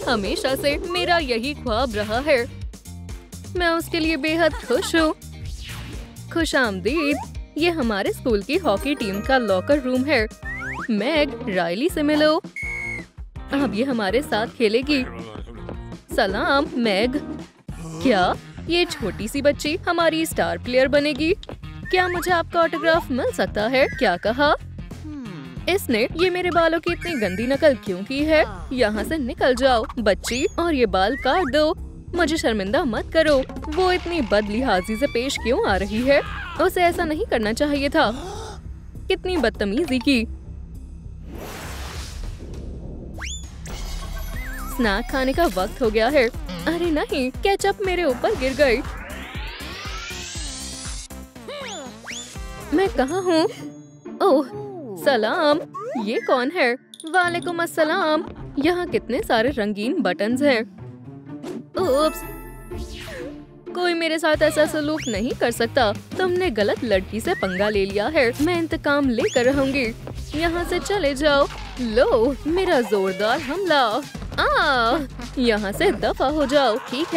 हमेशा से मेरा यही ख्वाब रहा है। मैं उसके लिए बेहद खुश हूँ। खुशामदीद। ये हमारे स्कूल की हॉकी टीम का लॉकर रूम है। मैग, रायली से मिलो। अब ये हमारे साथ खेलेगी। सलाम मैग। क्या ये छोटी सी बच्ची हमारी स्टार प्लेयर बनेगी? क्या मुझे आपका ऑटोग्राफ मिल सकता है? क्या कहा इसने? ये मेरे बालों की इतनी गंदी नकल क्यों की है? यहाँ से निकल जाओ बच्ची और ये बाल काट दो। मुझे शर्मिंदा मत करो। वो इतनी बदलिहाजी से पेश क्यों आ रही है? उसे ऐसा नहीं करना चाहिए था। कितनी बदतमीजी की। स्नैक खाने का वक्त हो गया है। अरे नहीं, केचप मेरे ऊपर गिर गई। मैं कहाँ हूँ? ओह सलाम, ये कौन है? वालेकुम अस्सलाम। यहाँ कितने सारे रंगीन बटन्स हैं। उप्स, कोई मेरे साथ ऐसा सलूक नहीं कर सकता। तुमने गलत लड़की से पंगा ले लिया है। मैं इंतकाम लेकर रहूंगी। यहाँ से चले जाओ। लो मेरा जोरदार हमला। यहाँ से दफा हो जाओ। ठीक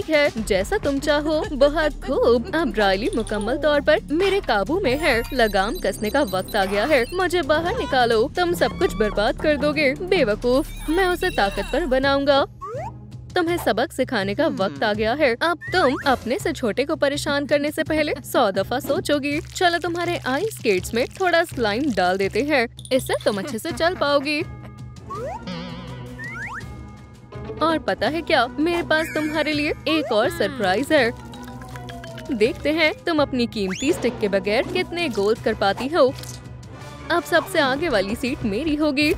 है, जैसा तुम चाहो। बहुत खूब। अब रायली मुकम्मल तौर पर मेरे काबू में है। लगाम कसने का वक्त आ गया है। मुझे बाहर निकालो। तुम सब कुछ बर्बाद कर दोगे बेवकूफ। मैं उसे ताकतवर बनाऊंगा। तुम्हें सबक सिखाने का वक्त आ गया है। अब तुम अपने से छोटे को परेशान करने से पहले 100 दफा सोचोगी। चलो तुम्हारे आइस स्केट्स में थोड़ा स्लाइम डाल देते हैं। इससे तुम अच्छे से चल पाओगी। और पता है क्या, मेरे पास तुम्हारे लिए एक और सरप्राइज है। देखते हैं तुम अपनी कीमती स्टिक के बगैर कितने गोल कर पाती हो। अब सबसे आगे वाली सीट मेरी होगी।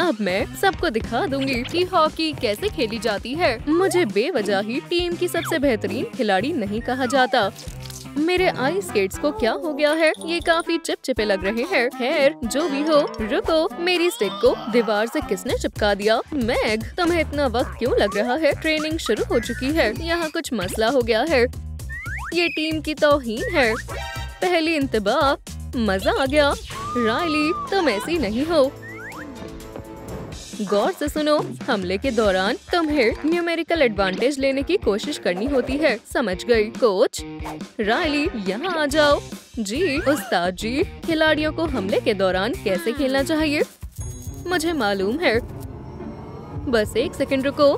अब मैं सबको दिखा दूंगी कि हॉकी कैसे खेली जाती है। मुझे बेवजह ही टीम की सबसे बेहतरीन खिलाड़ी नहीं कहा जाता। मेरे आइस स्केट्स को क्या हो गया है? ये काफी चिपचिपे लग रहे हैं। खैर जो भी हो, रुको, मेरी स्टिक को दीवार से किसने चिपका दिया? मैग, तुम्हें इतना वक्त क्यों लग रहा है? ट्रेनिंग शुरू हो चुकी है। यहाँ कुछ मसला हो गया है। ये टीम की तौहीन है। पहली इंतबाह, मजा आ गया। रायली, तुम ऐसी नहीं हो। गौर से सुनो, हमले के दौरान तुम्हें न्यूमेरिकल एडवांटेज लेने की कोशिश करनी होती है। समझ गई कोच? रायली, यहाँ आ जाओ। जी उस्ताद जी, खिलाड़ियों को हमले के दौरान कैसे खेलना चाहिए मुझे मालूम है। बस एक सेकंड रुको।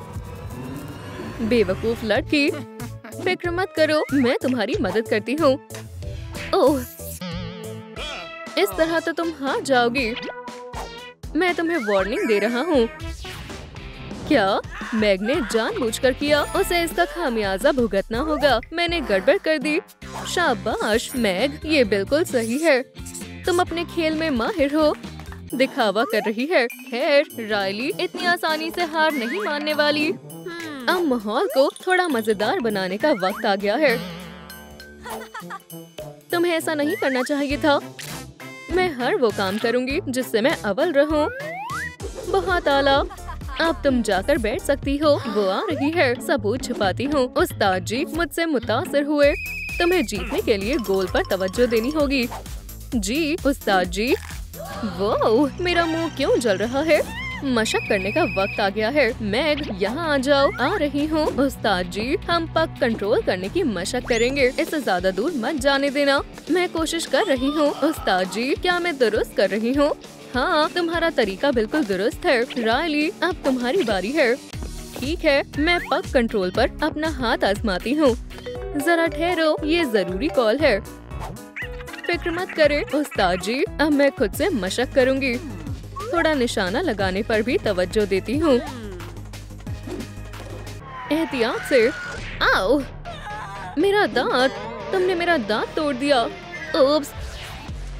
बेवकूफ लड़की, फिक्र मत करो, मैं तुम्हारी मदद करती हूँ। ओह, इस तरह तो तुम हार जाओगी। मैं तुम्हें वार्निंग दे रहा हूँ। क्या मैग ने जानबूझकर किया? उसे इसका खामियाजा भुगतना होगा। मैंने गड़बड़ कर दी। शाबाश मैग, ये बिल्कुल सही है। तुम अपने खेल में माहिर हो। दिखावा कर रही है। खैर रायली इतनी आसानी से हार नहीं मानने वाली। अब माहौल को थोड़ा मजेदार बनाने का वक्त आ गया है। तुम्हें ऐसा नहीं करना चाहिए था। मैं हर वो काम करूंगी जिससे मैं अव्वल रहूं। बहुत आला। अब तुम जाकर बैठ सकती हो। वो आ रही है। सबूत छुपाती हूँ। उस्ताद जी मुझसे मुतासिर हुए। तुम्हें जीतने के लिए गोल पर तवज्जो देनी होगी। जी उस्ताद जी। वो मेरा मुंह क्यों जल रहा है? मशक करने का वक्त आ गया है। मैग, यहाँ आ जाओ। आ रही हूँ। उस्ताद जी, हम पक कंट्रोल करने की मशक करेंगे। इसे ज्यादा दूर मत जाने देना। मैं कोशिश कर रही हूँ। उस्ताद जी, क्या मैं दुरुस्त कर रही हूँ? हाँ, तुम्हारा तरीका बिल्कुल दुरुस्त है। रायली, अब तुम्हारी बारी है। ठीक है, मैं पक कंट्रोल पर अपना हाथ आजमाती हूँ। जरा ठहरो, ये जरूरी कॉल है। फिक्र मत करें उस्ताद जी, अब मैं खुद से मशक करूँगी। थोड़ा निशाना लगाने पर भी तवज्जो देती हूँ। एहतियात से। आओ, मेरा दांत। तुमने मेरा दांत तोड़ दिया। ओप्स,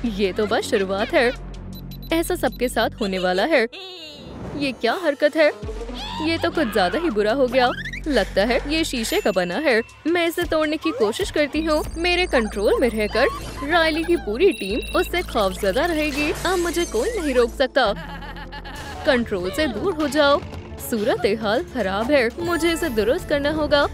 ये तो बस शुरुआत है। ऐसा सबके साथ होने वाला है। ये क्या हरकत है? ये तो कुछ ज्यादा ही बुरा हो गया। लगता है ये शीशे का बना है। मैं इसे तोड़ने की कोशिश करती हूँ। मेरे कंट्रोल में रहकर रायली की पूरी टीम उससे खौफजदा रहेगी। अब मुझे कोई नहीं रोक सकता। कंट्रोल से दूर हो जाओ। सूरत हाल खराब है। मुझे इसे दुरुस्त करना होगा।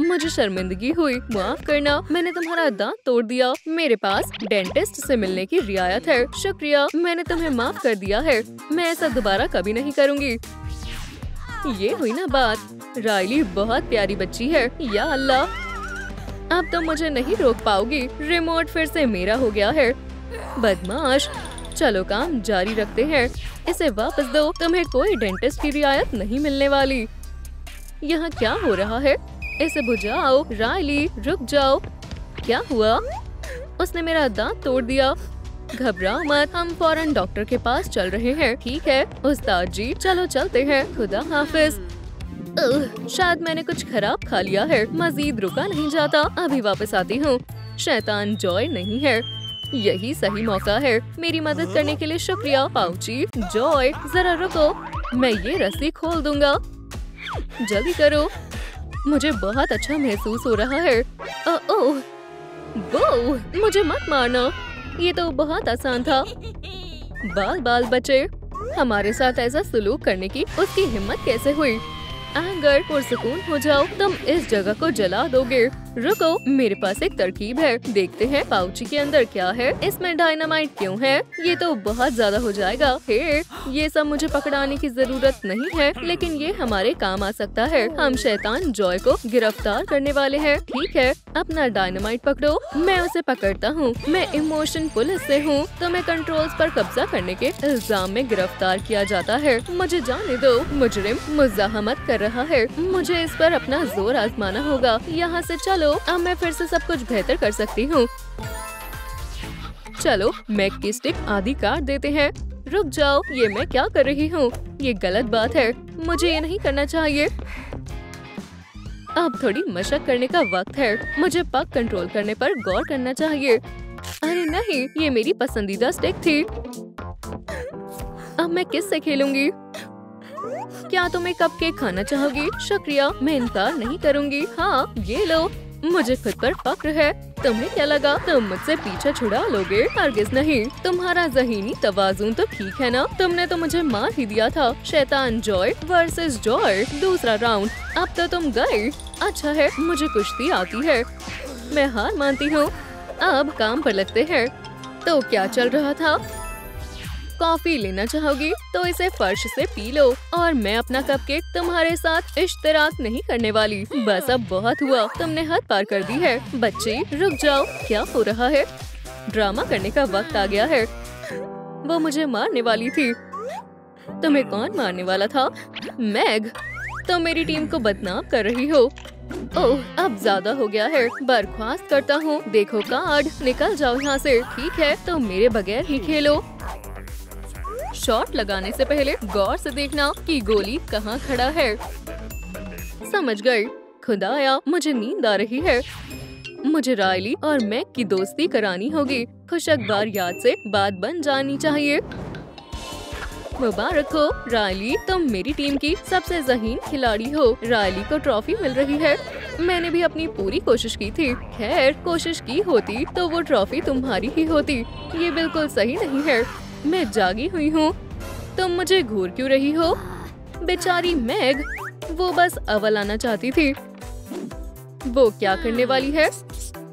मुझे शर्मिंदगी हुई, माफ करना। मैंने तुम्हारा दांत तोड़ दिया। मेरे पास डेंटिस्ट से मिलने की रियायत है। शुक्रिया, मैंने तुम्हें माफ कर दिया है। मैं ऐसा दोबारा कभी नहीं करूँगी। ये हुई ना बात। राइली बहुत प्यारी बच्ची है, या अल्लाह। अब तो मुझे नहीं रोक पाओगी। रिमोट फिर से मेरा हो गया है। बदमाश। चलो काम जारी रखते हैं। इसे वापस दो। तुम्हें कोई डेंटिस्ट की रियायत नहीं मिलने वाली। यहाँ क्या हो रहा है? इसे बुझाओ। राइली रुक जाओ। क्या हुआ? उसने मेरा दांत तोड़ दिया। घबराओ मत, हम फौरन डॉक्टर के पास चल रहे हैं। ठीक है उस्ताद जी, चलो चलते हैं। खुदा हाफिज। शायद मैंने कुछ खराब खा लिया है। मजीद रुका नहीं जाता। अभी वापस आती हूँ। शैतान जॉय नहीं है। यही सही मौका है। मेरी मदद करने के लिए शुक्रिया पाउची। जॉय जरा रुको, मैं ये रस्सी खोल दूंगा। जल्दी करो। मुझे बहुत अच्छा महसूस हो रहा है। ओह वो, मुझे मत मारना। ये तो बहुत आसान था। बाल बाल बचे। हमारे साथ ऐसा सलूक करने की उसकी हिम्मत कैसे हुई? एंगर, पुरसुकून हो जाओ। तुम इस जगह को जला दोगे। रुको, मेरे पास एक तरकीब है। देखते हैं पाउची के अंदर क्या है। इसमें डायनामाइट क्यों है? ये तो बहुत ज्यादा हो जाएगा। हे, ये सब मुझे पकड़ाने की जरूरत नहीं है, लेकिन ये हमारे काम आ सकता है। हम शैतान जॉय को गिरफ्तार करने वाले हैं। ठीक है, अपना डायनामाइट पकड़ो। मैं उसे पकड़ता हूँ। मैं इमोशन पुलिस से हूँ। तुम्हें कंट्रोल्स पर कब्जा करने के इल्जाम में गिरफ्तार किया जाता है। मुझे जाने दो। मुजरिम मुज़ाहमत कर रहा है। मुझे इस पर अपना जोर आजमाना होगा। यहाँ से चलो, अब मैं फिर से सब कुछ बेहतर कर सकती हूँ। चलो, मैक की स्टिक आधी काट देते हैं। रुक जाओ, ये मैं क्या कर रही हूँ? ये गलत बात है। मुझे ये नहीं करना चाहिए। अब थोड़ी मशक करने का वक्त है। मुझे पग कंट्रोल करने पर गौर करना चाहिए। अरे नहीं, ये मेरी पसंदीदा स्टिक थी। अब मैं किससे खेलूंगी? क्या तुम एक कपकेक खाना चाहोगी? शुक्रिया, मैं इनकार नहीं करूंगी। हाँ, ये लो। मुझे खुद पर फक्र है। तुम्हें क्या लगा तुम मुझसे पीछा छुड़ा लोगे? हरगिज़ नहीं। तुम्हारा ज़हीनी तवाज़ुन तो ठीक है ना? तुमने तो मुझे मार ही दिया था। शैतान जॉय वर्सेस जॉय, दूसरा राउंड। अब तो तुम गए। अच्छा है, मुझे कुश्ती आती है। मैं हार मानती हूँ। अब काम पर लगते हैं। तो क्या चल रहा था? कॉफी लेना चाहोगी तो इसे फर्श से पी लो। और मैं अपना कपकेक तुम्हारे साथ इश्तराक नहीं करने वाली। बस अब बहुत हुआ। तुमने हद पार कर दी है। बच्चे रुक जाओ, क्या हो रहा है? ड्रामा करने का वक्त आ गया है। वो मुझे मारने वाली थी। तुम्हें कौन मारने वाला था? मैग, तुम मेरी टीम को बदनाम कर रही हो। ओह, अब ज्यादा हो गया है। बर्खास्त करता हूँ। देखो कार्ड, निकल जाओ यहाँ से। ठीक है, तो मेरे बगैर ही खेलो। शॉट लगाने से पहले गौर से देखना कि गोली कहाँ खड़ा है। समझ गई। खुदाया, मुझे नींद आ रही है। मुझे राइली और मैक की दोस्ती करानी होगी। खुशगवार याद से बात बन जानी चाहिए। मुबारक हो राइली, तुम मेरी टीम की सबसे ज़हीन खिलाड़ी हो। राइली को ट्रॉफी मिल रही है। मैंने भी अपनी पूरी कोशिश की थी। खैर, कोशिश की होती तो वो ट्रॉफी तुम्हारी ही होती। ये बिल्कुल सही नहीं है। मैं जागी हुई हूँ। तुम मुझे घूर क्यों रही हो? बेचारी मैग, वो बस अव्वल आना चाहती थी। वो क्या करने वाली है?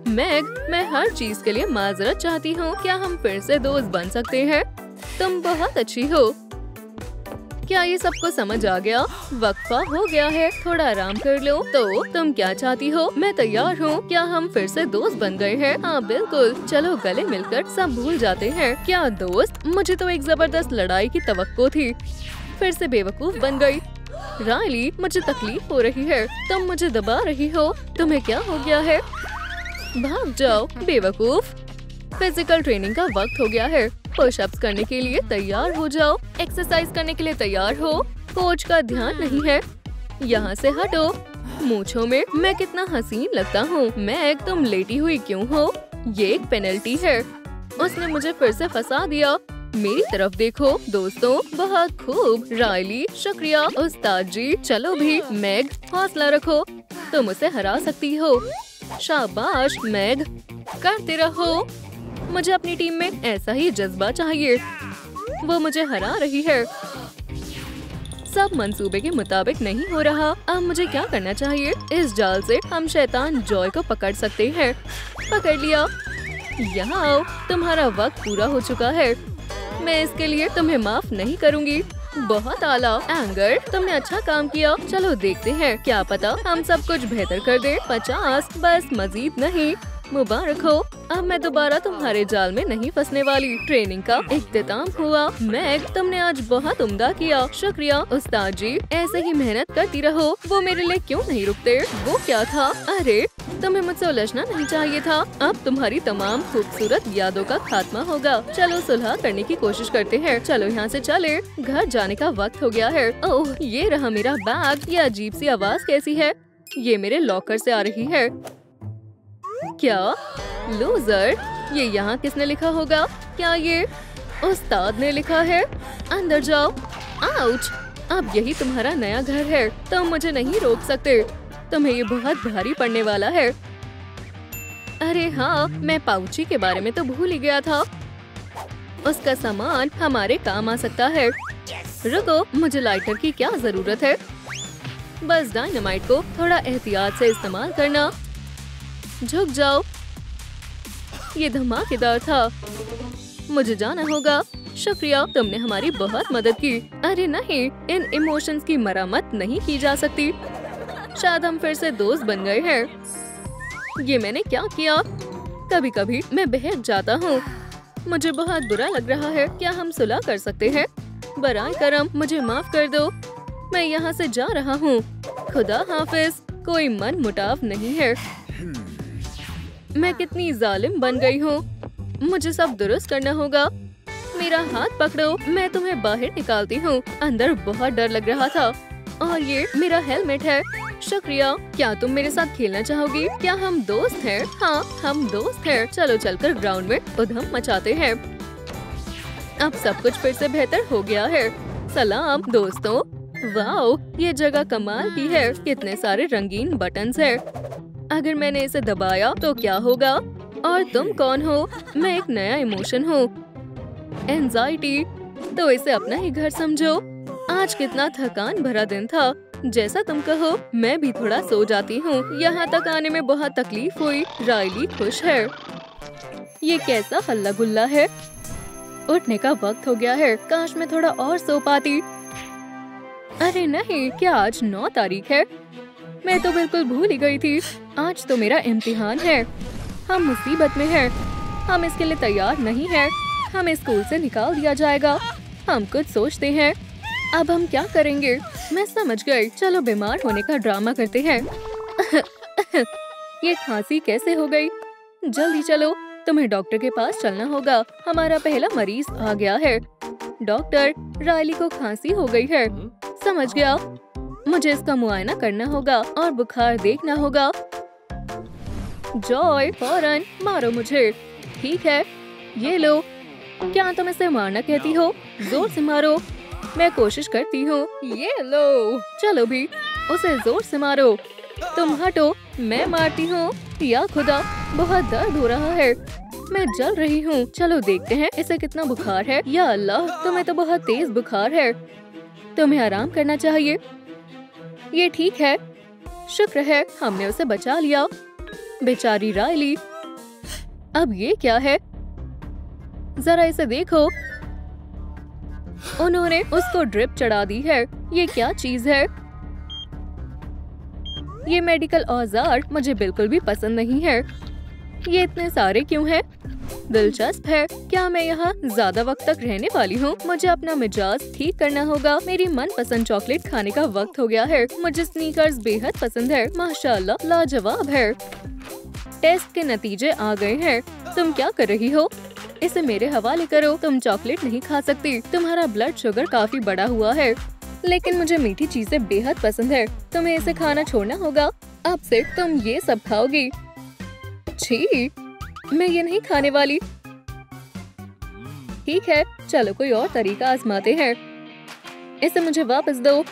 मैग, मैं हर चीज के लिए माजरत चाहती हूँ। क्या हम फिर से दोस्त बन सकते हैं? तुम बहुत अच्छी हो। क्या ये सबको समझ आ गया? वक्फा हो गया है, थोड़ा आराम कर लो। तो तुम क्या चाहती हो? मैं तैयार हूँ। क्या हम फिर से दोस्त बन गए हैं? हाँ बिल्कुल, चलो गले मिलकर सब भूल जाते हैं। क्या दोस्त? मुझे तो एक जबरदस्त लड़ाई की तवक्को थी। फिर से बेवकूफ बन गई। राइली, मुझे तकलीफ हो रही है। तुम मुझे दबा रही हो। तुम्हें क्या हो गया है? भाग जाओ बेवकूफ। फिजिकल ट्रेनिंग का वक्त हो गया है। पुशअप्स करने के लिए तैयार हो जाओ। एक्सरसाइज करने के लिए तैयार हो। कोच का ध्यान नहीं है। यहाँ से हटो। मूंछों में मैं कितना हसीन लगता हूँ। मैग, तुम लेटी हुई क्यों हो? ये एक पेनल्टी है। उसने मुझे फिर से फंसा दिया। मेरी तरफ देखो दोस्तों। बहुत खूब राइली, शुक्रिया उस्ताद जी। चलो भी मैग, हौसला रखो। तुम उसे हरा सकती हो। शाबाश मैग, करते रहो। मुझे अपनी टीम में ऐसा ही जज्बा चाहिए। वो मुझे हरा रही है। सब मंसूबे के मुताबिक नहीं हो रहा। अब मुझे क्या करना चाहिए? इस जाल से हम शैतान जॉय को पकड़ सकते हैं। पकड़ लिया। यहाँ आओ, तुम्हारा वक्त पूरा हो चुका है। मैं इसके लिए तुम्हें माफ नहीं करूँगी। बहुत आला। एंगर, तुमने अच्छा काम किया। चलो देखते हैं, क्या पता हम सब कुछ बेहतर कर दे। 50, बस मजीद नहीं। मुबारक हो, अब मैं दोबारा तुम्हारे जाल में नहीं फंसने वाली। ट्रेनिंग का इख्तिताम हुआ। मैग, तुमने आज बहुत उम्दा किया। शुक्रिया उस्ताद जी, ऐसे ही मेहनत करती रहो। वो मेरे लिए क्यों नहीं रुकते? वो क्या था? अरे तुम्हें मुझसे उलझना नहीं चाहिए था। अब तुम्हारी तमाम खूबसूरत यादों का खात्मा होगा। चलो सुलह करने की कोशिश करते हैं। चलो यहाँ से चले, घर जाने का वक्त हो गया है। ओह, ये रहा मेरा बैग। ये अजीब सी आवाज कैसी है? ये मेरे लॉकर से आ रही है। क्या? लूजर, ये यहाँ किसने लिखा होगा? क्या ये उस्ताद ने लिखा है? अंदर जाओ। आउच! अब यही तुम्हारा नया घर है, तुम मुझे नहीं रोक सकते। तुम्हें ये बहुत भारी पड़ने वाला है। अरे हाँ, मैं पाउची के बारे में तो भूल ही गया था। उसका सामान हमारे काम आ सकता है। रुको, मुझे लाइटर की क्या जरूरत है? बस डायनामाइट को थोड़ा एहतियात से इस्तेमाल करना। झुक जाओ। ये धमाकेदार था। मुझे जाना होगा। शुक्रिया, तुमने हमारी बहुत मदद की। अरे नहीं, इन इमोशंस की मरम्मत नहीं की जा सकती। शायद हम फिर से दोस्त बन गए हैं। ये मैंने क्या किया? कभी कभी मैं बहक जाता हूँ। मुझे बहुत बुरा लग रहा है। क्या हम सुलह कर सकते हैं? बराए करम, मुझे माफ कर दो। मैं यहाँ से जा रहा हूँ। खुदा हाफिज। कोई मन मुटाव नहीं है। मैं कितनी जालिम बन गई हूँ। मुझे सब दुरुस्त करना होगा। मेरा हाथ पकड़ो, मैं तुम्हें बाहर निकालती हूँ। अंदर बहुत डर लग रहा था। और ये मेरा हेलमेट है। शुक्रिया। क्या तुम मेरे साथ खेलना चाहोगी? क्या हम दोस्त हैं? हाँ, हम दोस्त हैं। चलो चलकर ग्राउंड में उधम मचाते हैं। अब सब कुछ फिर से बेहतर हो गया है। सलाम दोस्तों। वाओ, ये जगह कमाल की है। कितने सारे रंगीन बटन्स हैं। अगर मैंने इसे दबाया तो क्या होगा? और तुम कौन हो? मैं एक नया इमोशन हूँ, एंजाइटी। तो इसे अपना ही घर समझो। आज कितना थकान भरा दिन था। जैसा तुम कहो, मैं भी थोड़ा सो जाती हूँ। यहाँ तक आने में बहुत तकलीफ हुई। रायली खुश है। ये कैसा हल्ला गुल्ला है? उठने का वक्त हो गया है। काश मैं थोड़ा और सो पाती। अरे नहीं, क्या आज 9 तारीख है? मैं तो बिल्कुल भूल ही गई थी। आज तो मेरा इम्तिहान है। हम मुसीबत में हैं। हम इसके लिए तैयार नहीं हैं। हमें स्कूल से निकाल दिया जाएगा। हम कुछ सोचते हैं। अब हम क्या करेंगे? मैं समझ गई। चलो बीमार होने का ड्रामा करते हैं। ये खांसी कैसे हो गई? जल्दी चलो, तुम्हें डॉक्टर के पास चलना होगा। हमारा पहला मरीज आ गया है। डॉक्टर, रायली को खांसी हो गई है। समझ गया। मुझे इसका मुआयना करना होगा और बुखार देखना होगा। जॉय, फौरन मारो मुझे। ठीक है, ये लो। क्या तुम इसे मारना कहती हो? जोर से मारो। मैं कोशिश करती हूँ। ये लो। चलो भी, उसे जोर से मारो। तुम हटो, मैं मारती हूँ। या खुदा, बहुत दर्द हो रहा है। मैं जल रही हूँ। चलो देखते हैं इसे कितना बुखार है। या अल्लाह, तुम्हें तो बहुत तेज बुखार है। तुम्हें आराम करना चाहिए। ये ठीक है। शुक्र है हमने उसे बचा लिया। बेचारी रायली। अब ये क्या है? जरा इसे देखो। उन्होंने उसको ड्रिप चढ़ा दी है। ये क्या चीज है? ये मेडिकल औजार मुझे बिल्कुल भी पसंद नहीं है। ये इतने सारे क्यों हैं? दिलचस्प है। क्या मैं यहाँ ज्यादा वक्त तक रहने वाली हूँ? मुझे अपना मिजाज ठीक करना होगा। मेरी मनपसंद चॉकलेट खाने का वक्त हो गया है। मुझे स्नीकर्स बेहद पसंद है। माशाल्लाह, लाजवाब है। टेस्ट के नतीजे आ गए हैं। तुम क्या कर रही हो? इसे मेरे हवाले करो। तुम चॉकलेट नहीं खा सकती। तुम्हारा ब्लड शुगर काफी बढ़ा हुआ है। लेकिन मुझे मीठी चीजें बेहद पसंद है। तुम्हें इसे खाना छोड़ना होगा। अब से तुम ये सब खाओगी। छी, मैं ये नहीं खाने वाली। ठीक है, चलो कोई और तरीका आजमाते हैं। इसे मुझे वापस दो।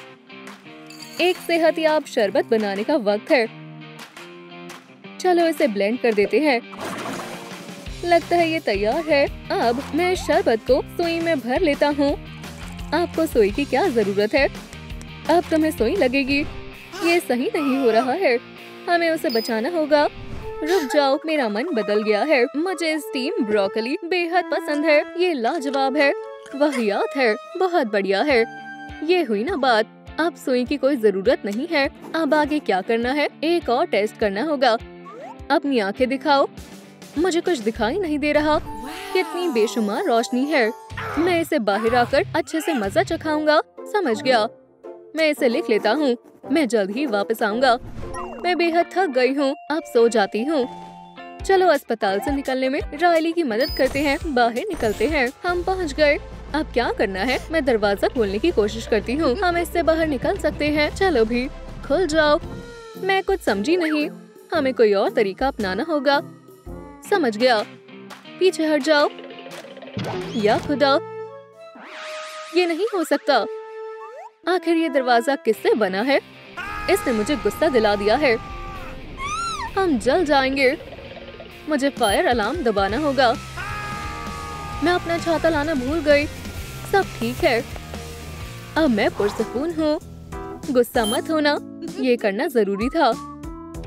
एक सेहतयाब शरबत बनाने का वक्त है। चलो इसे ब्लेंड कर देते हैं। लगता है ये तैयार है। अब मैं शरबत को सुई में भर लेता हूँ। आपको सुई की क्या जरूरत है? अब तुम्हें सुई लगेगी। ये सही नहीं हो रहा है। हमें उसे बचाना होगा। रुक जाओ, मेरा मन बदल गया है। मुझे स्टीम ब्रोकली बेहद पसंद है। ये लाजवाब है। वाहियात है। बहुत बढ़िया है। ये हुई ना बात, अब सुई की कोई जरूरत नहीं है। अब आगे क्या करना है? एक और टेस्ट करना होगा। अपनी आंखें दिखाओ। मुझे कुछ दिखाई नहीं दे रहा। कितनी बेशुमार रोशनी है। मैं इसे बाहर आकर अच्छे से मजा चखाऊंगा। समझ गया। मैं इसे लिख लेता हूँ। मैं जल्द ही वापस आऊंगा। मैं बेहद थक गई हूँ। अब सो जाती हूँ। चलो अस्पताल से निकलने में रायली की मदद करते हैं। बाहर निकलते हैं। हम पहुँच गए। अब क्या करना है? मैं दरवाजा खोलने की कोशिश करती हूँ। हम इससे बाहर निकल सकते हैं। चलो भी, खुल जाओ। मैं कुछ समझी नहीं। हमें कोई और तरीका अपनाना होगा। समझ गया। पीछे हट जाओ। या खुदा, ये नहीं हो सकता। आखिर ये दरवाजा किससे बना है? इसने मुझे गुस्सा दिला दिया है। हम जल जाएंगे। मुझे फायर अलार्म दबाना होगा। मैं अपना छाता लाना भूल गई। सब ठीक है। अब मैं पुरसकून हूँ। गुस्सा मत होना। ये करना जरूरी था।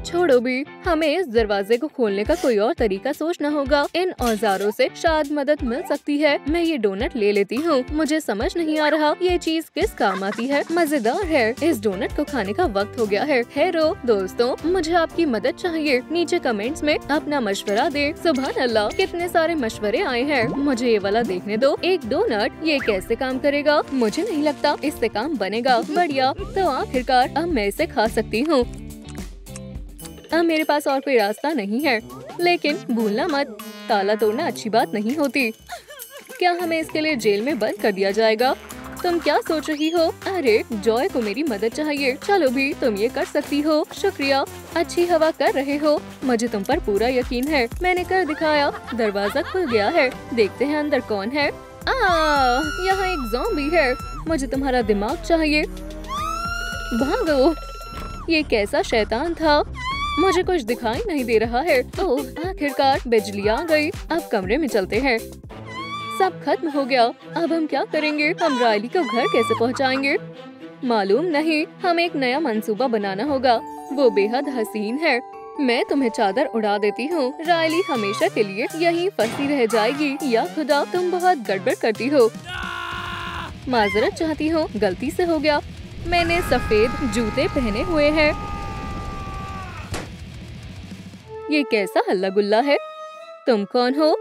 छोड़ो भी, हमें इस दरवाजे को खोलने का कोई और तरीका सोचना होगा। इन औजारों से शायद मदद मिल सकती है। मैं ये डोनट ले लेती हूँ। मुझे समझ नहीं आ रहा ये चीज किस काम आती है। मजेदार है। इस डोनट को खाने का वक्त हो गया है। हेलो दोस्तों, मुझे आपकी मदद चाहिए। नीचे कमेंट्स में अपना मशवरा दे। सुभान अल्लाह, कितने सारे मशवरे आए हैं। मुझे ये वाला देखने दो। एक डोनट, ये कैसे काम करेगा? मुझे नहीं लगता इससे काम बनेगा। बढ़िया, तो आखिरकार अब मैं इसे खा सकती हूँ। अब मेरे पास और कोई रास्ता नहीं है। लेकिन भूलना मत, ताला तोड़ना अच्छी बात नहीं होती। क्या हमें इसके लिए जेल में बंद कर दिया जाएगा? तुम क्या सोच रही हो? अरे जॉय को मेरी मदद चाहिए। चलो भी, तुम ये कर सकती हो। शुक्रिया। अच्छी हवा कर रहे हो। मुझे तुम पर पूरा यकीन है। मैंने कर दिखाया। दरवाजा खुल गया है। देखते हैं अंदर कौन है। यहाँ एक ज़ॉम्बी है। मुझे तुम्हारा दिमाग चाहिए। भागो। ये कैसा शैतान था? मुझे कुछ दिखाई नहीं दे रहा है। ओह, आखिरकार बिजली आ गई। अब कमरे में चलते हैं। सब खत्म हो गया। अब हम क्या करेंगे? हम रायली को घर कैसे पहुंचाएंगे? मालूम नहीं। हमें एक नया मंसूबा बनाना होगा। वो बेहद हसीन है। मैं तुम्हें चादर उड़ा देती हूँ। रायली हमेशा के लिए यहीं फंसी रह जाएगी। या खुदा, तुम बहुत गड़बड़ करती हो। माजरत चाहती हूँ, गलती से हो गया। मैंने सफेद जूते पहने हुए हैं। ये कैसा हल्ला गुल्ला है? तुम कौन हो?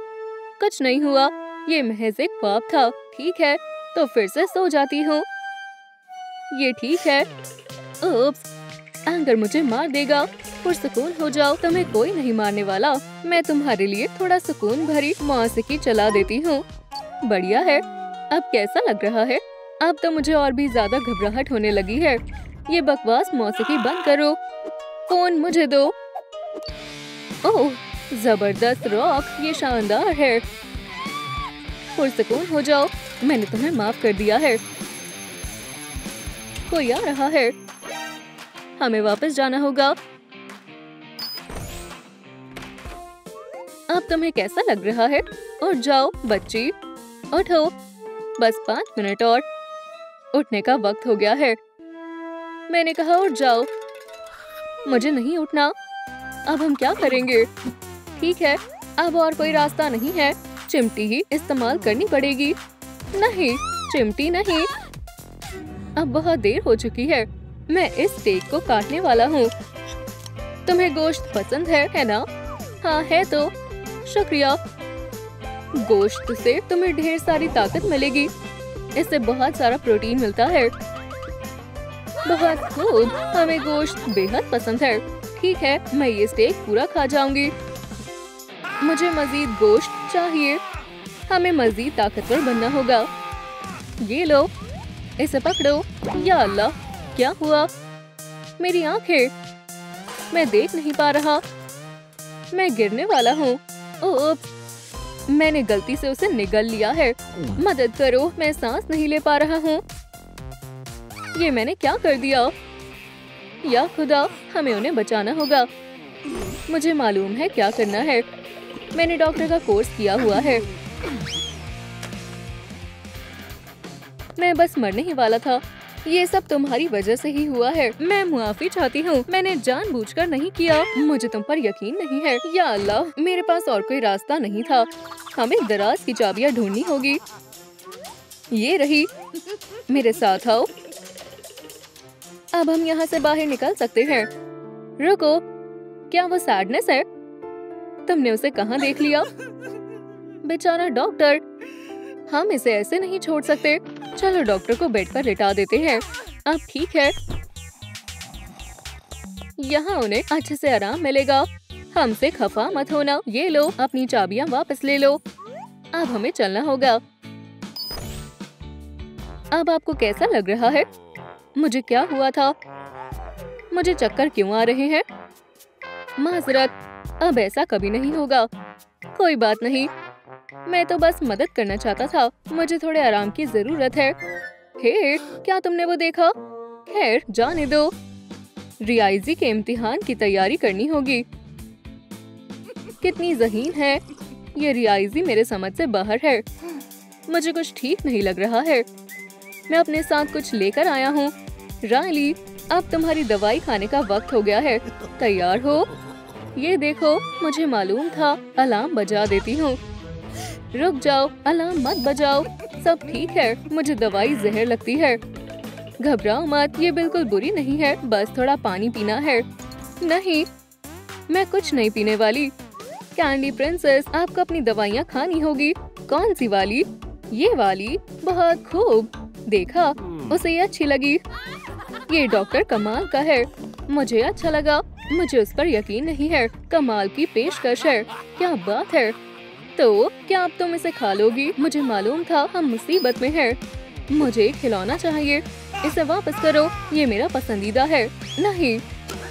कुछ नहीं हुआ। ये महज एक ख्वाब था। ठीक है, तो फिर से सो जाती हूँ। ये ठीक है। ओप्स, एंगर मुझे मार देगा। पुरसुकून हो जाओ, तुम्हें कोई नहीं मारने वाला। मैं तुम्हारे लिए थोड़ा सुकून भरी मौसीकी चला देती हूँ। बढ़िया है। अब कैसा लग रहा है? अब तो मुझे और भी ज्यादा घबराहट होने लगी है। ये बकवास मौसीकी बंद करो। फोन मुझे दो। ओह, जबरदस्त रॉक। ये शानदार है। पुरसुकून हो जाओ। मैंने तुम्हें माफ कर दिया है। कोई आ रहा है। हमें वापस जाना होगा। अब तुम्हें कैसा लग रहा है? उठ जाओ बच्ची, उठो। बस 5 मिनट और। उठने का वक्त हो गया है। मैंने कहा उठ जाओ। मुझे नहीं उठना। अब हम क्या करेंगे? ठीक है, अब और कोई रास्ता नहीं है। चिमटी ही इस्तेमाल करनी पड़ेगी। नहीं, चिमटी नहीं। अब बहुत देर हो चुकी है। मैं इस स्टेक को काटने वाला हूँ। तुम्हें गोश्त पसंद है ना? हाँ है तो। शुक्रिया। गोश्त से तुम्हें ढेर सारी ताकत मिलेगी। इससे बहुत सारा प्रोटीन मिलता है। बहुत खूब। हमें गोश्त बेहद पसंद है। ठीक है, मैं ये स्टेक पूरा खा जाऊंगी। मुझे मजीद गोश्त चाहिए। हमें मजीद ताकतवर बनना होगा। ये लो, इसे पकड़ो। या अल्लाह, क्या हुआ? मेरी आंखें, मैं देख नहीं पा रहा। मैं गिरने वाला हूँ। ओह, मैंने गलती से उसे निगल लिया है। मदद करो, मैं सांस नहीं ले पा रहा हूँ। ये मैंने क्या कर दिया? या खुदा, हमें उन्हें बचाना होगा। मुझे मालूम है क्या करना है। मैंने डॉक्टर का कोर्स किया हुआ है। मैं बस मरने ही वाला था। ये सब तुम्हारी वजह से ही हुआ है। मैं मुआफी चाहती हूँ। मैंने जानबूझकर नहीं किया। मुझे तुम पर यकीन नहीं है। या अल्लाह, मेरे पास और कोई रास्ता नहीं था। हमें दराज की चाबियाँ ढूंढनी होगी। ये रही। मेरे साथ आओ। अब हम यहाँ से बाहर निकल सकते हैं। रुको, क्या वो सैडनेस है? तुमने उसे कहाँ देख लिया? बेचारा डॉक्टर, हम इसे ऐसे नहीं छोड़ सकते। चलो डॉक्टर को बेड पर लिटा देते हैं। अब ठीक है, यहाँ उन्हें अच्छे से आराम मिलेगा। हमसे खफा मत होना। ये लो, अपनी चाबियाँ वापस ले लो। अब हमें चलना होगा। अब आपको कैसा लग रहा है? मुझे क्या हुआ था? मुझे चक्कर क्यों आ रहे हैं? माजरत, अब ऐसा कभी नहीं होगा। कोई बात नहीं, मैं तो बस मदद करना चाहता था। मुझे थोड़े आराम की जरूरत है। हे, क्या तुमने वो देखा? खैर, जाने दो। रियाजी के इम्तिहान की तैयारी करनी होगी। कितनी ज़हीन है ये रियाजी, मेरे समझ से बाहर है। मुझे कुछ ठीक नहीं लग रहा है। मैं अपने साथ कुछ लेकर आया हूँ। रायली, अब तुम्हारी दवाई खाने का वक्त हो गया है। तैयार हो? ये देखो, मुझे मालूम था। अलार्म बजा देती हूँ। रुक जाओ, अलार्म मत बजाओ। सब ठीक है, मुझे दवाई जहर लगती है। घबराओ मत, ये बिल्कुल बुरी नहीं है। बस थोड़ा पानी पीना है। नहीं, मैं कुछ नहीं पीने वाली। कैंडी प्रिंसेस, आपको अपनी दवाइयाँ खानी होगी। कौन सी वाली? ये वाली। बहुत खूब, देखा, उसे ये अच्छी लगी। ये डॉक्टर कमाल का है। मुझे अच्छा लगा। मुझे उस पर यकीन नहीं है। कमाल की पेशकश है। क्या बात है। तो क्या अब तुम इसे खा लोगी? मुझे मालूम था हम मुसीबत में हैं। मुझे खिलौना चाहिए। इसे वापस करो, ये मेरा पसंदीदा है। नहीं,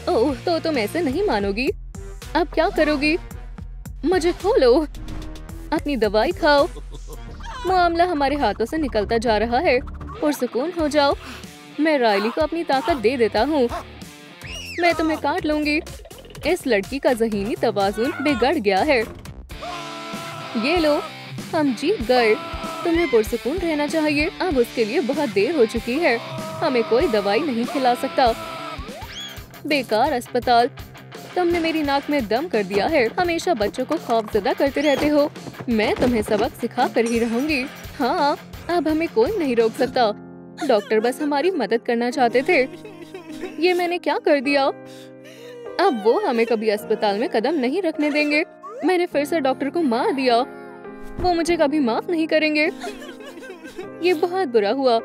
ओह, तो तुम ऐसे नहीं मानोगी। अब क्या करोगी? मुझे खोलो, अपनी दवाई खाओ। मामला हमारे हाथों से निकलता जा रहा है। पुरसुकून हो जाओ। मैं रायली को अपनी ताकत दे देता हूँ। मैं तुम्हें काट लूंगी। इस लड़की का ज़हीनी तवाज़ुन बिगड़ गया है। ये लो, हम जीत गए। तुम्हें पुरसुकून रहना चाहिए। अब उसके लिए बहुत देर हो चुकी है। हमें कोई दवाई नहीं खिला सकता। बेकार अस्पताल, तुमने मेरी नाक में दम कर दिया है। हमेशा बच्चों को खौफजदा करते रहते हो। मैं तुम्हें सबक सिखा कर ही रहूंगी। हाँ, अब हमें कोई नहीं रोक सकता। डॉक्टर बस हमारी मदद करना चाहते थे। ये मैंने क्या कर दिया? अब वो हमें कभी अस्पताल में कदम नहीं रखने देंगे। मैंने फिर से डॉक्टर को मार दिया। वो मुझे कभी माफ नहीं करेंगे। ये बहुत बुरा हुआ।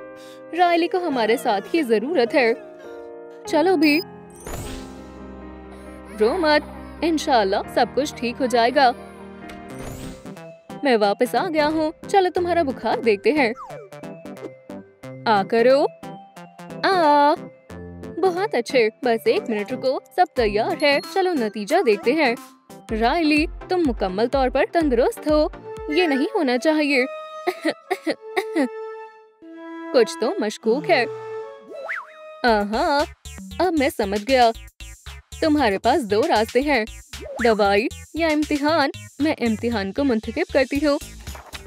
रायली को हमारे साथ की जरूरत है। चलो भी, रो मत, इंशाल्लाह सब कुछ ठीक हो जाएगा। मैं वापस आ गया हूँ। चलो तुम्हारा बुखार देखते हैं। आ करो। बहुत अच्छे, बस 1 मिनट रुको, सब तैयार है। चलो नतीजा देखते हैं। रायली, तुम मुकम्मल तौर पर तंदुरुस्त हो। ये नहीं होना चाहिए। कुछ तो मशकूक है। अब मैं समझ गया। तुम्हारे पास 2 रास्ते हैं, दवाई या इम्तिहान। मैं इम्तिहान को मुंतखब करती हूँ।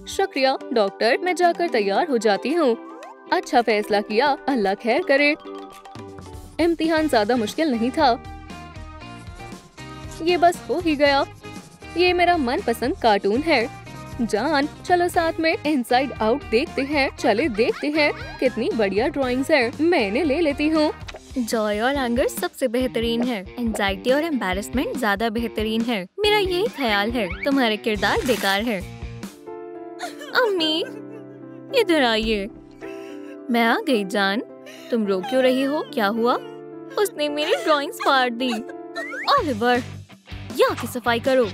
शुक्रिया डॉक्टर, मैं जाकर तैयार हो जाती हूँ। अच्छा फैसला किया, अल्लाह खैर करे। इम्तिहान ज्यादा मुश्किल नहीं था। ये बस हो ही गया। ये मेरा मनपसंद कार्टून है। जान, चलो साथ में इनसाइड आउट देखते हैं। चले देखते हैं, कितनी बढ़िया ड्राइंग्स है। मैं इन्हें ले लेती हूँ। जॉय और एंगर सबसे बेहतरीन है। एंजाइटी और एम्बैरेसमेंट ज्यादा बेहतरीन है। मेरा यही ख्याल है। तुम्हारे किरदार बेकार है। अम्मी, इधर आइए। मैं आ गई जान। तुम रो क्यों रही हो? क्या हुआ? उसने मेरी ड्राइंग्स फाड़ दी। ओलिवर, यहाँ की सफाई करो।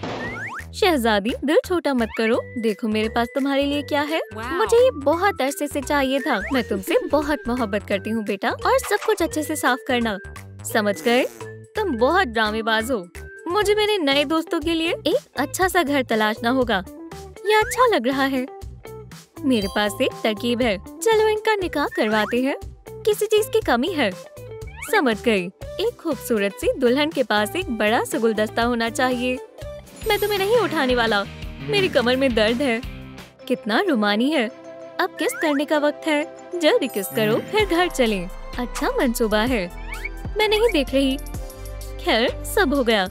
शहजादी, दिल छोटा मत करो। देखो मेरे पास तुम्हारे लिए क्या है। मुझे ये बहुत अरसे से चाहिए था। मैं तुमसे बहुत मोहब्बत करती हूँ बेटा, और सब कुछ अच्छे से साफ करना। समझ गए? तुम बहुत ड्रामेबाज हो। मुझे मेरे नए दोस्तों के लिए एक अच्छा सा घर तलाशना होगा। ये अच्छा लग रहा है। मेरे पास एक तरकीब है। चलो इनका निकाह करवाते हैं। किसी चीज की कमी है। समझ गई। एक खूबसूरत सी दुल्हन के पास एक बड़ा सा गुलदस्ता होना चाहिए। मैं तुम्हें नहीं उठाने वाला। मेरी कमर में दर्द है। कितना रुमानी है। अब किस करने का वक्त है। जल्दी किस करो, फिर घर चलें। अच्छा मंसूबा है। मैं नहीं देख रही। खैर, सब हो गया।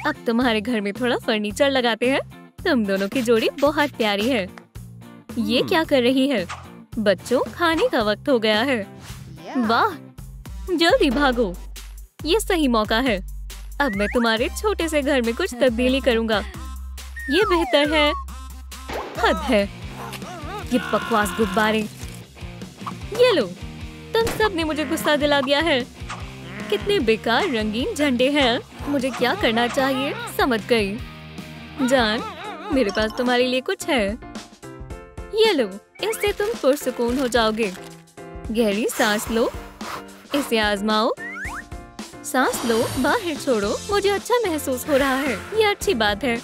अब तुम्हारे घर में थोड़ा फर्नीचर लगाते हैं। तुम दोनों की जोड़ी बहुत प्यारी है। ये क्या कर रही है? बच्चों, खाने का वक्त हो गया है। वाह, जल्दी भागो, ये सही मौका है। अब मैं तुम्हारे छोटे से घर में कुछ तब्दीली करूंगा। ये बेहतर है। हद है, ये बकवास गुब्बारे। ये लो, तुम सब ने मुझे गुस्सा दिला दिया है। कितने बेकार रंगीन झंडे हैं। मुझे क्या करना चाहिए समझ गई। जान, मेरे पास तुम्हारे लिए कुछ है। ये लो, इससे तुम पुरसुकून हो जाओगे। गहरी सांस लो, इसे आजमाओ। सांस लो, बाहर छोड़ो। मुझे अच्छा महसूस हो रहा है, ये अच्छी बात है।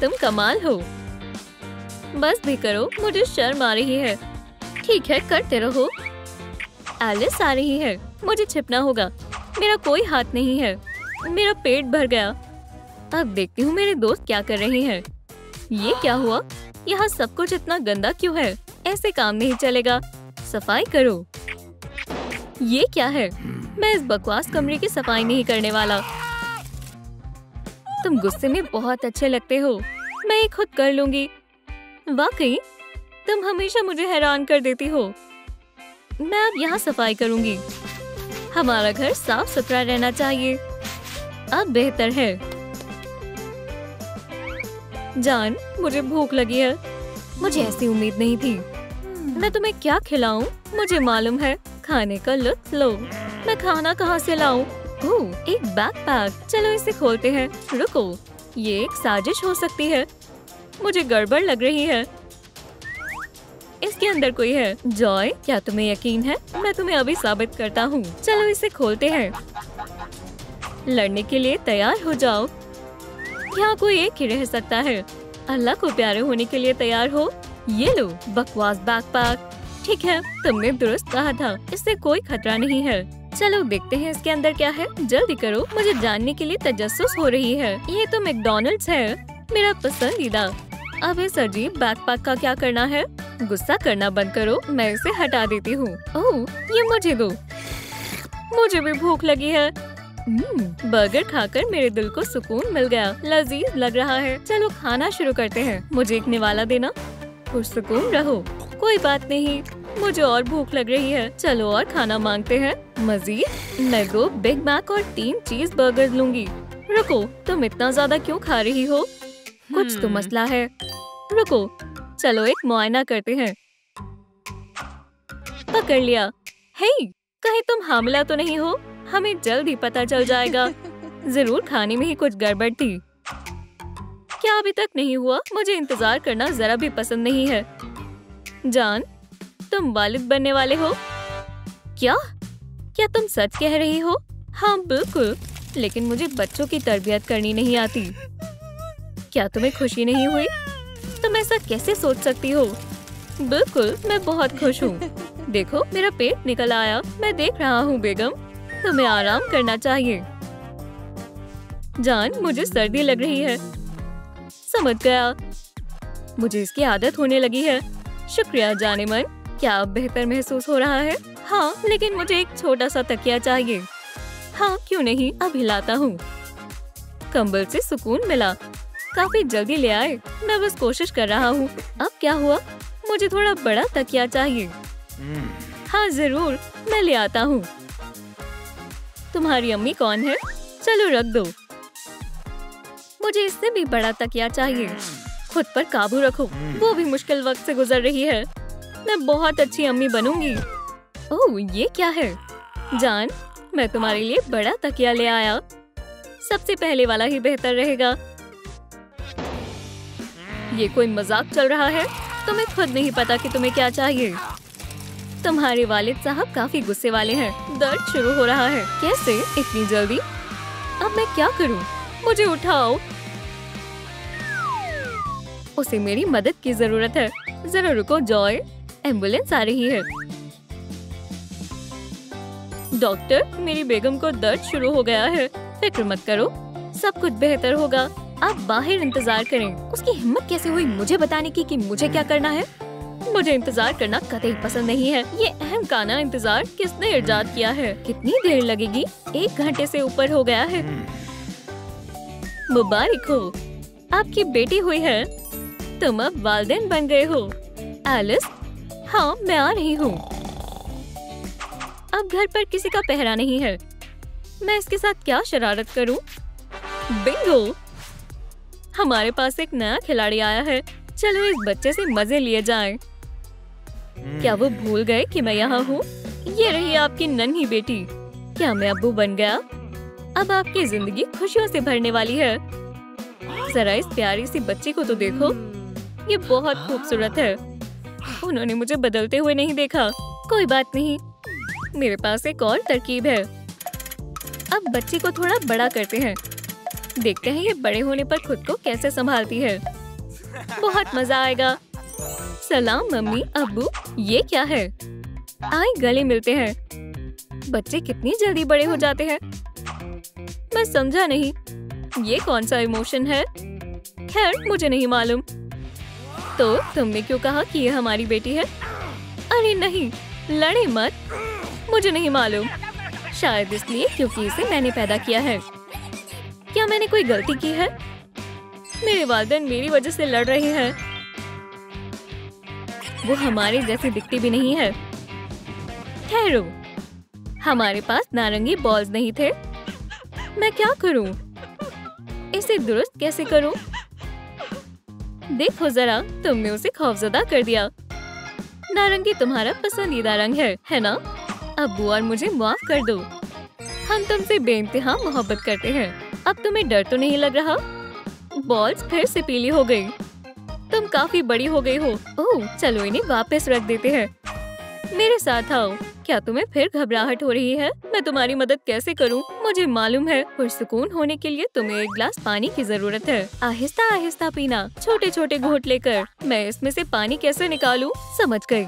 तुम कमाल हो। बस भी करो, मुझे शर्म आ रही है। ठीक है, करते रहो। एलिस आ रही है, मुझे छिपना होगा। मेरा कोई हाथ नहीं है। मेरा पेट भर गया। अब देखती हूँ मेरे दोस्त क्या कर रहे हैं। ये क्या हुआ? यहाँ सब कुछ इतना गंदा क्यों है? ऐसे काम नहीं चलेगा। सफाई करो। ये क्या है? मैं इस बकवास कमरे की सफाई नहीं करने वाला। तुम गुस्से में बहुत अच्छे लगते हो। मैं ये खुद कर लूंगी। वाकई तुम हमेशा मुझे हैरान कर देती हो। मैं अब यहाँ सफाई करूंगी। हमारा घर साफ सुथरा रहना चाहिए। अब बेहतर है। जान, मुझे भूख लगी है। मुझे ऐसी उम्मीद नहीं थी। मैं तुम्हें क्या खिलाऊं? मुझे मालूम है। खाने का लुत्फ लो। मैं खाना कहाँ से लाऊं? ओह, एक बैकपैक। चलो इसे खोलते हैं। रुको, ये एक साजिश हो सकती है। मुझे गड़बड़ लग रही है। इसके अंदर कोई है। जॉय, क्या तुम्हें यकीन है? मैं तुम्हें अभी साबित करता हूँ। चलो इसे खोलते हैं। लड़ने के लिए तैयार हो जाओ। यहाँ कोई एक ही रह सकता है। अल्लाह को प्यारे होने के लिए तैयार हो। ये लो, बकवास बैकपैक। ठीक है, तुमने दुरुस्त कहा था। इससे कोई खतरा नहीं है। चलो देखते हैं इसके अंदर क्या है। जल्दी करो, मुझे जानने के लिए तजस्सुस हो रही है। ये तो मैकडॉनल्ड्स है, मेरा पसंदीदा। अब इस अजीब बैकपैक का क्या करना है? गुस्सा करना बंद करो, मैं इसे हटा देती हूँ। ओह, ये मुझे दो। मुझे भी भूख लगी है। बर्गर खाकर मेरे दिल को सुकून मिल गया। लजीज लग रहा है। चलो खाना शुरू करते हैं। मुझे एक निवाला देना। पुरसुकून रहो। कोई बात नहीं, मुझे और भूख लग रही है। चलो और खाना मांगते हैं। मजीद? मैं 2 बिग मैक और 3 चीज बर्गर लूंगी। रुको, तुम इतना ज्यादा क्यों खा रही हो? कुछ तो मसला है। रुको, चलो एक मुआयना करते हैं। पकड़ लिया। हे, कहीं तुम हामिला तो नहीं हो? हमें जल्द ही पता चल जाएगा। जरूर खाने में ही कुछ गड़बड़ थी। क्या अभी तक नहीं हुआ? मुझे इंतजार करना जरा भी पसंद नहीं है। जान, तुम वालिद बनने वाले हो? क्या? क्या तुम सच कह रही हो? हाँ बिल्कुल, लेकिन मुझे बच्चों की तरबियत करनी नहीं आती। क्या तुम्हें खुशी नहीं हुई? तुम ऐसा कैसे सोच सकती हो? बिल्कुल, मैं बहुत खुश हूँ। देखो, मेरा पेट निकल आया। मैं देख रहा हूँ बेगम, तुम्हें आराम करना चाहिए। जान, मुझे सर्दी लग रही है। समझ गया, मुझे इसकी आदत होने लगी है। शुक्रिया जानेमन। क्या अब बेहतर महसूस हो रहा है? हाँ, लेकिन मुझे एक छोटा सा तकिया चाहिए। हाँ, क्यों नहीं, अब हिलाता हूँ। कंबल से सुकून मिला। काफी जल्दी ले आए। मैं बस कोशिश कर रहा हूँ। अब क्या हुआ? मुझे थोड़ा बड़ा तकिया चाहिए। हाँ जरूर, मैं ले आता हूँ। तुम्हारी अम्मी कौन है? चलो रख दो। मुझे इससे भी बड़ा तकिया चाहिए। खुद पर काबू रखो, वो भी मुश्किल वक्त से गुजर रही है। मैं बहुत अच्छी अम्मी बनूंगी। ओह, ये क्या है? जान, मैं तुम्हारे लिए बड़ा तकिया ले आया। सबसे पहले वाला ही बेहतर रहेगा। ये कोई मजाक चल रहा है? तुम्हें खुद नहीं पता कि तुम्हें क्या चाहिए। तुम्हारे वालिद साहब काफी गुस्से वाले हैं। दर्द शुरू हो रहा है। कैसे इतनी जल्दी? अब मैं क्या करूं? मुझे उठाओ। उसे मेरी मदद की जरूरत है। जरा रुको जॉय, एम्बुलेंस आ रही है। डॉक्टर, मेरी बेगम को दर्द शुरू हो गया है। फिक्र मत करो, सब कुछ बेहतर होगा। आप बाहर इंतजार करें। उसकी हिम्मत कैसे हुई मुझे बताने की कि मुझे क्या करना है? मुझे इंतजार करना कतई पसंद नहीं है। ये अहम काना इंतजार किसने इजाद किया है? कितनी देर लगेगी? 1 घंटे से ऊपर हो गया है। मुबारक हो, आपकी बेटी हुई है। तुम अब वालिदैन बन गए हो। एलिस, हाँ मैं आ रही हूँ। अब घर पर किसी का पहरा नहीं है। मैं इसके साथ क्या शरारत करूं? बिंगो! हमारे पास एक नया खिलाड़ी आया है। चलो इस बच्चे से मजे लिए जाएं। क्या वो भूल गए कि मैं यहाँ हूँ? ये रही आपकी नन्ही बेटी। क्या मैं अब्बू बन गया? अब आपकी जिंदगी खुशियों से भरने वाली है। जरा इस प्यारी सी बच्ची को तो देखो, ये बहुत खूबसूरत है। उन्होंने मुझे बदलते हुए नहीं देखा। कोई बात नहीं, मेरे पास एक और तरकीब है। अब बच्ची को थोड़ा बड़ा करते हैं। देखते हैं ये बड़े होने पर खुद को कैसे संभालती है। बहुत मजा आएगा। सलाम मम्मी, अब्बू, ये क्या है? आए गले मिलते हैं। बच्चे कितनी जल्दी बड़े हो जाते हैं। मैं समझा नहीं, ये कौन सा इमोशन है? खैर मुझे नहीं मालूम। तो तुमने क्यों कहा कि ये हमारी बेटी है? अरे नहीं, लड़े मत। मुझे नहीं मालूम। शायद इसलिए क्योंकि इसे मैंने पैदा किया है। क्या मैंने कोई गलती की है? मेरे वालिदैन मेरी वजह से लड़ रहे हैं। वो हमारे जैसी दिखती भी नहीं है। ठहरो, हमारे पास नारंगी बॉल्स नहीं थे। मैं क्या करूं? इसे दुरुस्त कैसे करूं? देखो जरा, तुमने उसे खौफजदा कर दिया। नारंगी तुम्हारा पसंदीदा रंग है ना? अब्बू और मुझे माफ कर दो। हम तुमसे बेइंतहा मोहब्बत करते हैं। अब तुम्हें डर तो नहीं लग रहा? बॉल्स फिर से पीली हो गई। तुम काफी बड़ी हो गई हो। ओह, चलो इन्हें वापस रख देते हैं। मेरे साथ आओ। क्या तुम्हें फिर घबराहट हो रही है? मैं तुम्हारी मदद कैसे करूं? मुझे मालूम है, पुरसुकून होने के लिए तुम्हें एक गिलास पानी की जरूरत है। आहिस्ता आहिस्ता पीना, छोटे छोटे घूंट लेकर। मैं इसमें से पानी कैसे निकालूं? समझ गई।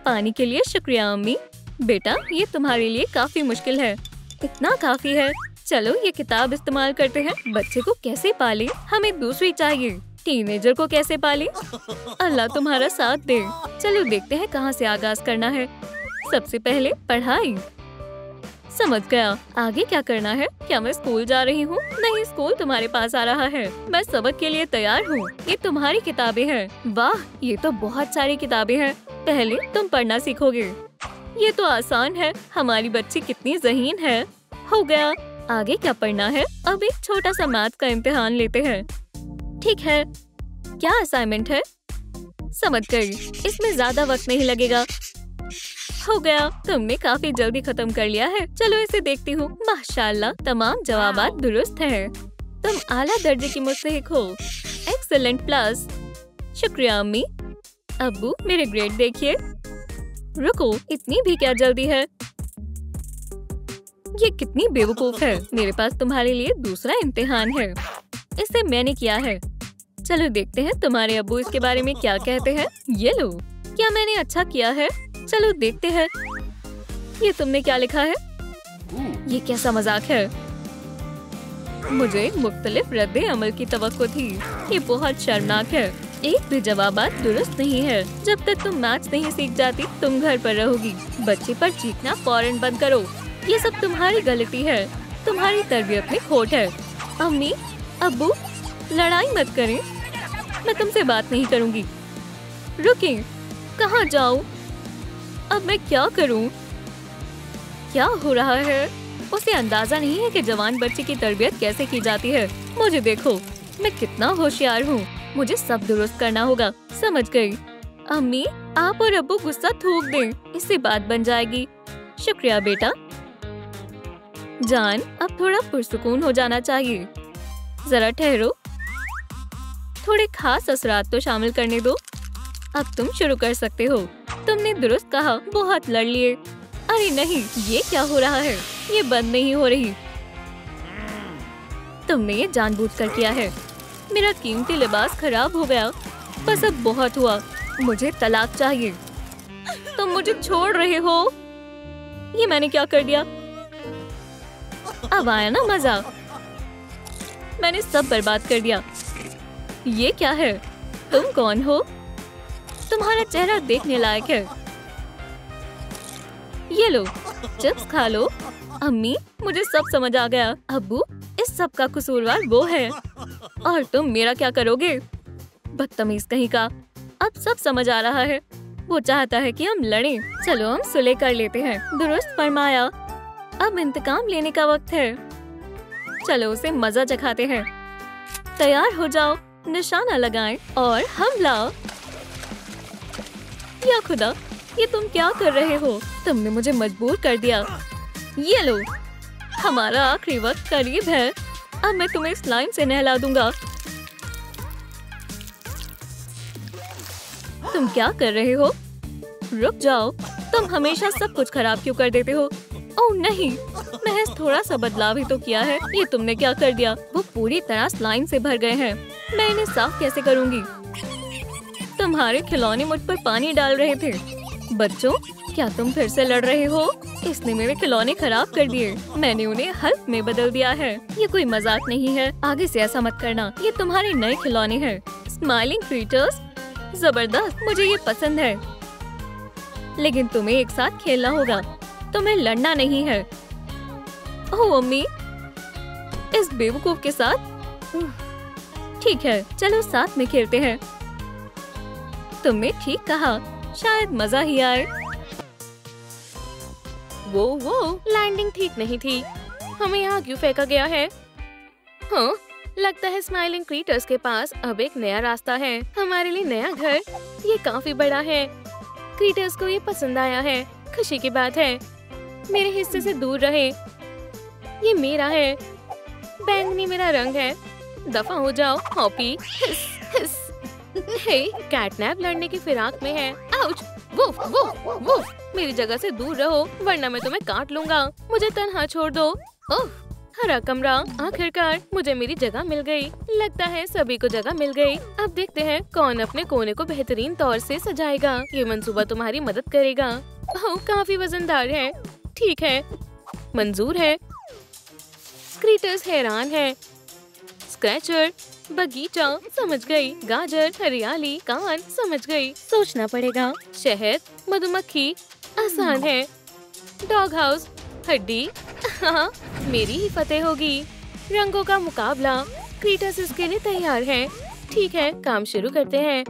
पानी के लिए शुक्रिया अम्मी। बेटा, ये तुम्हारे लिए काफी मुश्किल है। इतना काफी है। चलो ये किताब इस्तेमाल करते हैं। बच्चे को कैसे पाले? हमें दूसरी चाहिए। टीनेजर को कैसे पाले? अल्लाह तुम्हारा साथ दे। चलो देखते हैं कहाँ से आगाज करना है। सबसे पहले पढ़ाई। समझ गया। आगे क्या करना है? क्या मैं स्कूल जा रही हूँ? नहीं, स्कूल तुम्हारे पास आ रहा है। मैं सबक के लिए तैयार हूँ। ये तुम्हारी किताबें हैं। वाह, ये तो बहुत सारी किताबें हैं। पहले तुम पढ़ना सीखोगे। ये तो आसान है। हमारी बच्ची कितनी ज़हीन है। हो गया। आगे क्या पढ़ना है? अब एक छोटा सा मैथ का इम्तिहान लेते हैं। ठीक है। क्या असाइनमेंट है? समझ गई। इसमें ज्यादा वक्त नहीं लगेगा। हो गया। तुमने काफी जल्दी खत्म कर लिया है। चलो इसे देखती हूँ। माशाल्लाह, तमाम जवाबात दुरुस्त हैं। तुम आला दर्जे की मुस्तहिक हो। Excellent plus. शुक्रिया अम्मी। अब्बू, मेरे ग्रेड देखिए। रुको, इतनी भी क्या जल्दी है? ये कितनी बेवकूफ है। मेरे पास तुम्हारे लिए दूसरा इम्तिहान है। इसे मैंने किया है। चलो देखते हैं तुम्हारे अब्बू इसके बारे में क्या कहते हैं। ये लो, क्या मैंने अच्छा किया है? चलो देखते हैं। ये तुमने क्या लिखा है? ये कैसा मजाक है? मुझे मुख्तलिफ रद्दे अमल की तवक्को थी। ये बहुत शर्मनाक है। एक भी जवाबात दुरुस्त नहीं है। जब तक तुम मैथ्स नहीं सीख जाती, तुम घर पर रहोगी। बच्चे पर चीखना फौरन बंद करो। ये सब तुम्हारी गलती है। तुम्हारी तरबियत में खोट है। अम्मी, अब्बू, लड़ाई मत करें। मैं तुमसे बात नहीं करूंगी। रुकें, कहाँ जाऊं? अब मैं क्या करूं? क्या हो रहा है? उसे अंदाजा नहीं है कि जवान बच्चे की तरबियत कैसे की जाती है। मुझे देखो, मैं कितना होशियार हूँ। मुझे सब दुरुस्त करना होगा। समझ गई। अम्मी, आप और अब्बू गुस्सा थूक दें, इससे बात बन जाएगी। शुक्रिया बेटा। जान, अब थोड़ा पुरसुकून हो जाना चाहिए। जरा ठहरो, थोड़े खास असरात तो शामिल करने दो। अब तुम शुरू कर सकते हो। तुमने दुरुस्त कहा, बहुत लड़ लिए। अरे नहीं, ये क्या हो रहा है? ये बंद नहीं हो रही। तुमने ये जानबूझकर किया है। मेरा कीमती लिबास खराब हो गया। बस अब बहुत हुआ। मुझे तलाक चाहिए। तुम मुझे छोड़ रहे हो? ये मैंने क्या कर दिया? अब आया ना मजा? मैंने सब बर्बाद कर दिया। ये क्या है? तुम कौन हो? तुम्हारा चेहरा देखने लायक है। ये लो, चिप्स खा लो। अम्मी, मुझे सब समझ आ गया। अब्बू, इस सब का कसूरवार वो है। और तुम मेरा क्या करोगे? बदतमीज कहीं का। अब सब समझ आ रहा है। वो चाहता है कि हम लड़ें। चलो हम सुलह कर लेते हैं। दुरुस्त फरमाया। अब इंतकाम लेने का वक्त है। चलो उसे मजा चखाते हैं। तैयार हो जाओ, निशाना लगाएं और हमला। या खुदा, ये तुम क्या कर रहे हो? तुमने मुझे मजबूर कर दिया। ये लो, हमारा आखिरी वक्त करीब है। अब मैं तुम्हें स्लाइम से नहला दूंगा। तुम क्या कर रहे हो? रुक जाओ, तुम हमेशा सब कुछ खराब क्यों कर देते हो? ओह नहीं, महज थोड़ा सा बदलाव ही तो किया है। ये तुमने क्या कर दिया? वो पूरी तरह स्लाइम से भर गए हैं। मैं इन्हें साफ कैसे करूंगी? तुम्हारे खिलौने मुझ पर पानी डाल रहे थे। बच्चों, क्या तुम फिर से लड़ रहे हो? इसने मेरे खिलौने खराब कर दिए। मैंने उन्हें हल्क में बदल दिया है। ये कोई मजाक नहीं है। आगे से ऐसा मत करना। ये तुम्हारे नए खिलौने हैं। स्माइलिंग क्रीटर्स, जबरदस्त, मुझे ये पसंद है। लेकिन तुम्हें एक साथ खेलना होगा। तुम्हें लड़ना नहीं है। ओह अम्मी, इस बेवकूफ के साथ? ठीक है, चलो साथ में खेलते हैं। तुमने ठीक कहा, शायद मजा ही आए। वो लैंडिंग ठीक नहीं थी। हमें यहाँ क्यों फेंका गया है? हाँ, लगता है स्माइलिंग क्रीटर्स के पास अब एक नया रास्ता है। हमारे लिए नया घर। ये काफी बड़ा है। क्रीटर्स को ये पसंद आया है। खुशी की बात है। मेरे हिस्से से दूर रहे। ये मेरा है। बैंगनी मेरा रंग है। दफा हो जाओ हॉपी। हिस हिस। हे, कैटनैप लड़ने की फिराक में है। आउच! Woof woof woof! मेरी जगह से दूर रहो, वरना मैं तुम्हें काट लूंगा। मुझे तन्हा छोड़ दो। ओह, हरा कमरा। आखिरकार मुझे मेरी जगह मिल गई। लगता है सभी को जगह मिल गई। अब देखते हैं कौन अपने कोने को बेहतरीन तौर से सजाएगा। ये मंसूबा तुम्हारी मदद करेगा। ओह, काफी वजनदार है। ठीक है, मंजूर है। क्रीटर्स हैरान है। स्क्रैचर, बगीचा, समझ गई। गाजर, हरियाली, कान, समझ गई। सोचना पड़ेगा। शहद, मधुमक्खी, आसान है। डॉग हाउस, हड्डी। हाँ, मेरी ही फतेह होगी। रंगों का मुकाबला। क्रीटर्स इसके लिए तैयार है। ठीक है, काम शुरू करते हैं।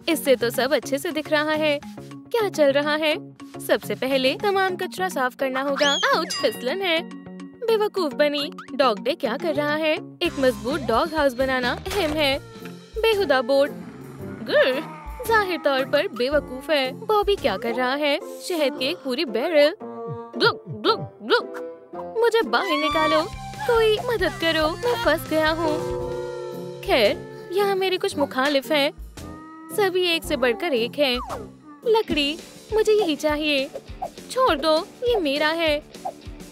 इससे तो सब अच्छे से दिख रहा है। क्या चल रहा है? सबसे पहले तमाम कचरा साफ करना होगा। आउच, फिसलन है। बेवकूफ बनी। डॉग डे क्या कर रहा है? एक मजबूत डॉग हाउस बनाना अहम है। बेहुदा बोर्ड। गुर, जाहिर तौर पर बेवकूफ है। बॉबी क्या कर रहा है? शहद की एक पूरी बैरल। ग्लुक ग्लुक ग्लुक। मुझे बाहर निकालो। कोई मदद करो, मैं फंस गया हूँ। खैर, यहाँ मेरे कुछ मुखालिफ हैं। सभी एक से बढ़कर एक हैं। लकड़ी, मुझे यही चाहिए। छोड़ दो, ये मेरा है।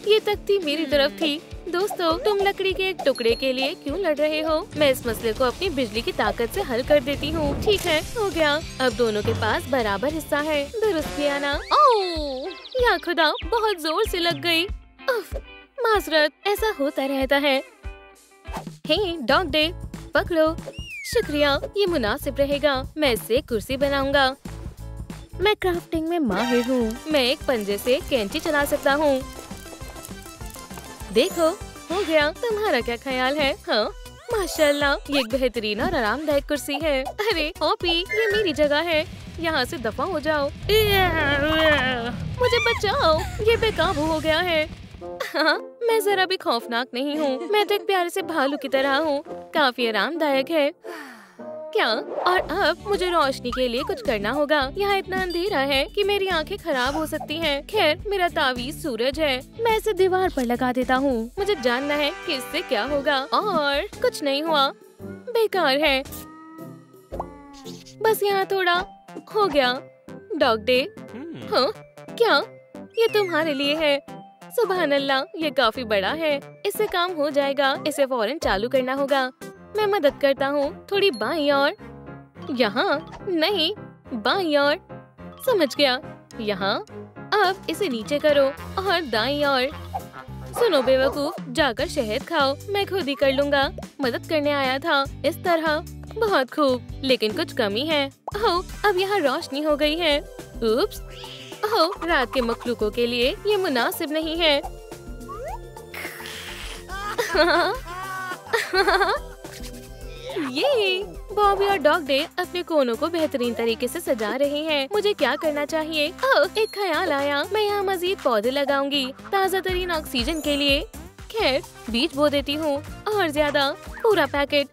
ये तख्ती मेरी तरफ थी। दोस्तों, तुम लकड़ी के एक टुकड़े के लिए क्यों लड़ रहे हो? मैं इस मसले को अपनी बिजली की ताकत से हल कर देती हूँ। ठीक है, हो गया। अब दोनों के पास बराबर हिस्सा है। दुरुस्त किया ना? ओह, या खुदा, बहुत जोर से लग गई। उफ, माजरत, ऐसा होता रहता है। हे डॉग डे, पकड़ो। शुक्रिया, ये मुनासिब रहेगा। मैं इससे कुर्सी बनाऊंगा। मैं क्राफ्टिंग में माहिर हूँ। मैं एक पंजे से कैंची चला सकता हूँ। देखो, हो गया। तुम्हारा क्या ख्याल है? हाँ, माशाल्लाह, ये एक बेहतरीन और आरामदायक कुर्सी है। अरे हॉपी, ये मेरी जगह है। यहाँ से दफा हो जाओ। मुझे बचाओ, ये बेकाबू हो गया है। हाँ, मैं जरा भी खौफनाक नहीं हूँ। मैं तो एक प्यारे से भालू की तरह हूँ। काफी आरामदायक है। क्या? और अब मुझे रोशनी के लिए कुछ करना होगा। यहाँ इतना अंधेरा है कि मेरी आंखें खराब हो सकती हैं। खैर, मेरा तावीज सूरज है। मैं इसे दीवार पर लगा देता हूँ। मुझे जानना है कि इससे क्या होगा। और कुछ नहीं हुआ। बेकार है। बस यहाँ थोड़ा हो गया। Dog day. हाँ, क्या? ये तुम्हारे लिए है। सुभान अल्लाह, ये काफी बड़ा है। इससे काम हो जाएगा। इसे फौरन चालू करना होगा। मैं मदद करता हूँ। थोड़ी बाईं ओर। यहाँ नहीं, बाईं ओर। समझ गया। यहाँ। अब इसे नीचे करो और दाईं ओर। सुनो बेवकूफ, जाकर शहद खाओ। मैं खुद ही कर लूँगा। मदद करने आया था। इस तरह। बहुत खूब, लेकिन कुछ कमी है। ओह, अब यहाँ रोशनी हो गई है। उप्स। ओह, रात के मखलूकों के लिए ये मुनासिब नहीं है। ये बॉबी और डॉग डे अपने कोनों को बेहतरीन तरीके से सजा रहे हैं। मुझे क्या करना चाहिए? ओह, एक ख्याल आया, मैं यहाँ मजीद पौधे लगाऊंगी ताज़ा तरीन ऑक्सीजन के लिए। खैर बीज बो देती हूँ और ज्यादा, पूरा पैकेट।